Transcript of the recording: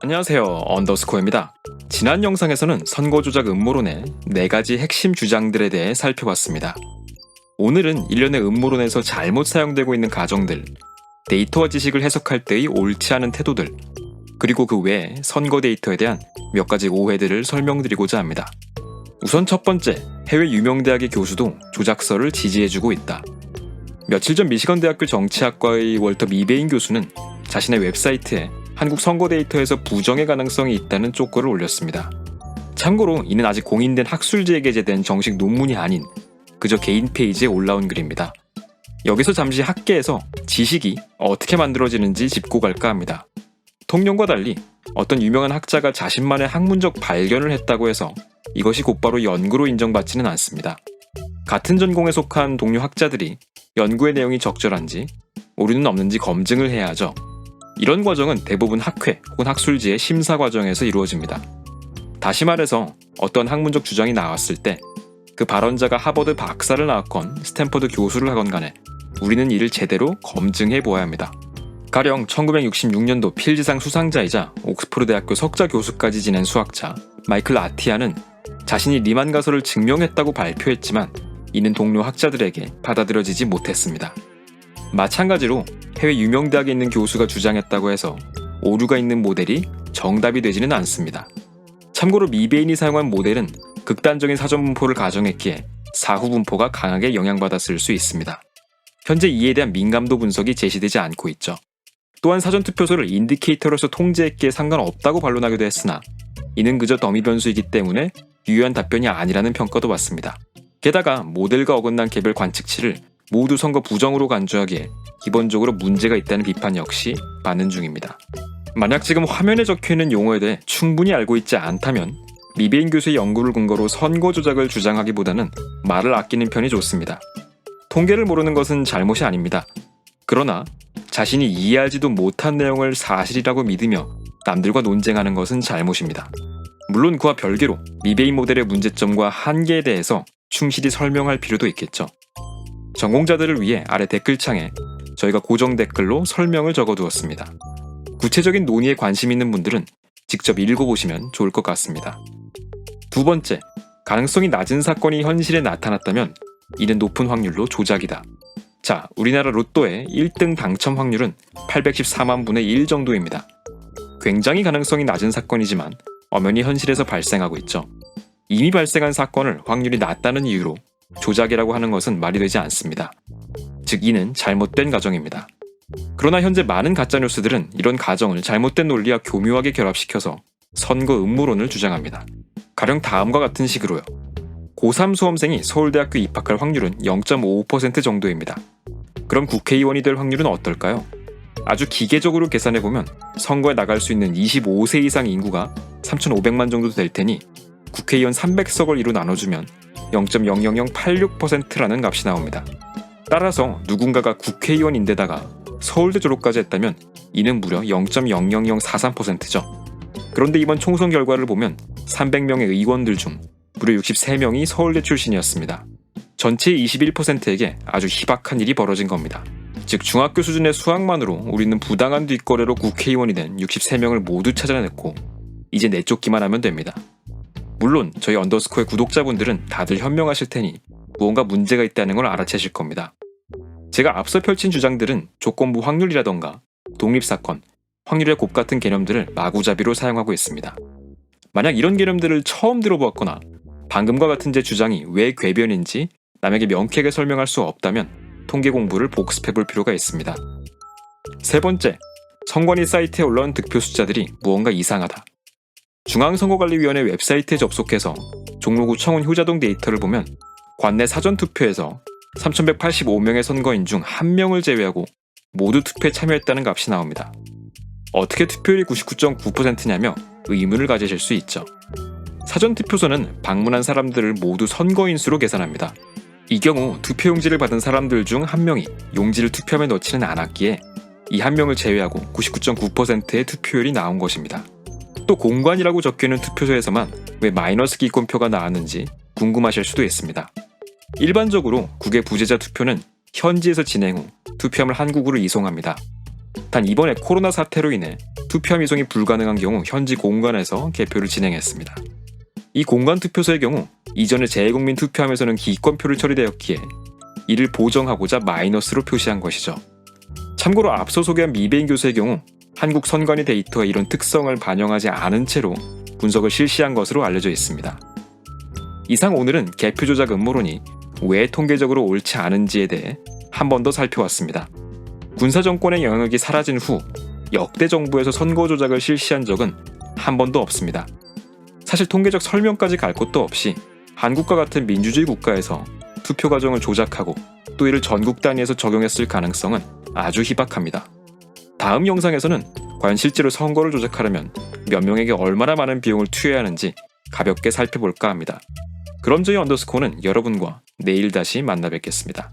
안녕하세요, 언더스코어입니다. 지난 영상에서는 선거 조작 음모론의 4가지 핵심 주장들에 대해 살펴봤습니다. 오늘은 일련의 음모론에서 잘못 사용되고 있는 가정들, 데이터와 지식을 해석할 때의 옳지 않은 태도들, 그리고 그 외에 선거 데이터에 대한 몇 가지 오해들을 설명드리고자 합니다. 우선 첫 번째, 해외 유명 대학의 교수도 조작설을 지지해주고 있다. 며칠 전 미시건 대학교 정치학과의 월터 미베인 교수는 자신의 웹사이트에 한국 선거 데이터에서 부정의 가능성이 있다는 쪼꼬를 올렸습니다. 참고로 이는 아직 공인된 학술지에 게재된 정식 논문이 아닌 그저 개인 페이지에 올라온 글입니다. 여기서 잠시 학계에서 지식이 어떻게 만들어지는지 짚고 갈까 합니다. 통념과 달리 어떤 유명한 학자가 자신만의 학문적 발견을 했다고 해서 이것이 곧바로 연구로 인정받지는 않습니다. 같은 전공에 속한 동료 학자들이 연구의 내용이 적절한지 오류는 없는지 검증을 해야 하죠. 이런 과정은 대부분 학회 혹은 학술지의 심사 과정에서 이루어집니다. 다시 말해서 어떤 학문적 주장이 나왔을 때 그 발언자가 하버드 박사를 나왔건 스탠퍼드 교수를 하건 간에 우리는 이를 제대로 검증해 보아야 합니다. 가령 1966년도 필즈상 수상자이자 옥스퍼드 대학교 석자 교수까지 지낸 수학자 마이클 아티아는 자신이 리만 가설을 증명했다고 발표했지만 이는 동료 학자들에게 받아들여지지 못했습니다. 마찬가지로 해외 유명 대학에 있는 교수가 주장했다고 해서 오류가 있는 모델이 정답이 되지는 않습니다. 참고로 미베인이 사용한 모델은 극단적인 사전 분포를 가정했기에 사후 분포가 강하게 영향받았을 수 있습니다. 현재 이에 대한 민감도 분석이 제시되지 않고 있죠. 또한 사전투표소를 인디케이터로서 통제했기에 상관없다고 반론하기도 했으나 이는 그저 더미 변수이기 때문에 유효한 답변이 아니라는 평가도 받습니다. 게다가 모델과 어긋난 개별 관측치를 모두 선거 부정으로 간주하기에 기본적으로 문제가 있다는 비판 역시 받는 중입니다. 만약 지금 화면에 적혀있는 용어에 대해 충분히 알고 있지 않다면 미베인 교수의 연구를 근거로 선거 조작을 주장하기보다는 말을 아끼는 편이 좋습니다. 통계를 모르는 것은 잘못이 아닙니다. 그러나 자신이 이해하지도 못한 내용을 사실이라고 믿으며 남들과 논쟁하는 것은 잘못입니다. 물론 그와 별개로 미베인 모델의 문제점과 한계에 대해서 충실히 설명할 필요도 있겠죠. 전공자들을 위해 아래 댓글창에 저희가 고정 댓글로 설명을 적어두었습니다. 구체적인 논의에 관심 있는 분들은 직접 읽어보시면 좋을 것 같습니다. 두 번째, 가능성이 낮은 사건이 현실에 나타났다면 이는 높은 확률로 조작이다. 자, 우리나라 로또의 1등 당첨 확률은 814만 분의 1 정도입니다. 굉장히 가능성이 낮은 사건이지만 엄연히 현실에서 발생하고 있죠. 이미 발생한 사건을 확률이 낮다는 이유로 조작이라고 하는 것은 말이 되지 않습니다. 즉 이는 잘못된 가정입니다. 그러나 현재 많은 가짜뉴스들은 이런 가정을 잘못된 논리와 교묘하게 결합시켜서 선거 음모론을 주장합니다. 가령 다음과 같은 식으로요. 고3 수험생이 서울대학교 입학할 확률은 0.55% 정도입니다. 그럼 국회의원이 될 확률은 어떨까요? 아주 기계적으로 계산해보면 선거에 나갈 수 있는 25세 이상 인구가 3,500만 정도 될 테니 국회의원 300석을 2로 나눠주면 0.00086%라는 값이 나옵니다. 따라서 누군가가 국회의원인데다가 서울대 졸업까지 했다면 이는 무려 0.00043%죠. 그런데 이번 총선 결과를 보면 300명의 의원들 중 무려 63명이 서울대 출신이었습니다. 전체의 21%에게 아주 희박한 일이 벌어진 겁니다. 즉 중학교 수준의 수학만으로 우리는 부당한 뒷거래로 국회의원이 된 63명을 모두 찾아냈고 이제 내쫓기만 하면 됩니다. 물론 저희 언더스코어의 구독자분들은 다들 현명하실 테니 무언가 문제가 있다는 걸 알아채실 겁니다. 제가 앞서 펼친 주장들은 조건부 확률이라던가 독립사건, 확률의 곱 같은 개념들을 마구잡이로 사용하고 있습니다. 만약 이런 개념들을 처음 들어보았거나 방금과 같은 제 주장이 왜 궤변인지 남에게 명쾌하게 설명할 수 없다면 통계 공부를 복습해볼 필요가 있습니다. 세 번째, 선관위 사이트에 올라온 득표 숫자들이 무언가 이상하다. 중앙선거관리위원회 웹사이트에 접속해서 종로구청원 효자동 데이터를 보면 관내 사전투표에서 3,185명의 선거인 중 1명을 제외하고 모두 투표에 참여했다는 값이 나옵니다. 어떻게 투표율이 99.9%냐며 의문을 가지실 수 있죠. 사전투표소는 방문한 사람들을 모두 선거인 수로 계산합니다. 이 경우 투표용지를 받은 사람들 중 1명이 용지를 투표함에 넣지는 않았기에 이 1명을 제외하고 99.9%의 투표율이 나온 것입니다. 또 공관이라고 적혀있는 투표소에서만 왜 마이너스 기권표가 나왔는지 궁금하실 수도 있습니다. 일반적으로 국외 부재자 투표는 현지에서 진행 후 투표함을 한국으로 이송합니다. 단 이번에 코로나 사태로 인해 투표함 이송이 불가능한 경우 현지 공관에서 개표를 진행했습니다. 이 공관 투표소의 경우 이전에 재외국민 투표함에서는 기권표를 처리되었기에 이를 보정하고자 마이너스로 표시한 것이죠. 참고로 앞서 소개한 미베인 교수의 경우 한국 선관위 데이터에 이런 특성을 반영하지 않은 채로 분석을 실시한 것으로 알려져 있습니다. 이상 오늘은 개표 조작 음모론이 왜 통계적으로 옳지 않은지에 대해 한 번 더 살펴봤습니다. 군사 정권의 영역이 사라진 후 역대 정부에서 선거 조작을 실시한 적은 한 번도 없습니다. 사실 통계적 설명까지 갈 것도 없이 한국과 같은 민주주의 국가에서 투표 과정을 조작하고 또 이를 전국 단위에서 적용했을 가능성은 아주 희박합니다. 다음 영상에서는 과연 실제로 선거를 조작하려면 몇 명에게 얼마나 많은 비용을 투여해야 하는지 가볍게 살펴볼까 합니다. 그럼 저희 언더스코어는 여러분과 내일 다시 만나 뵙겠습니다.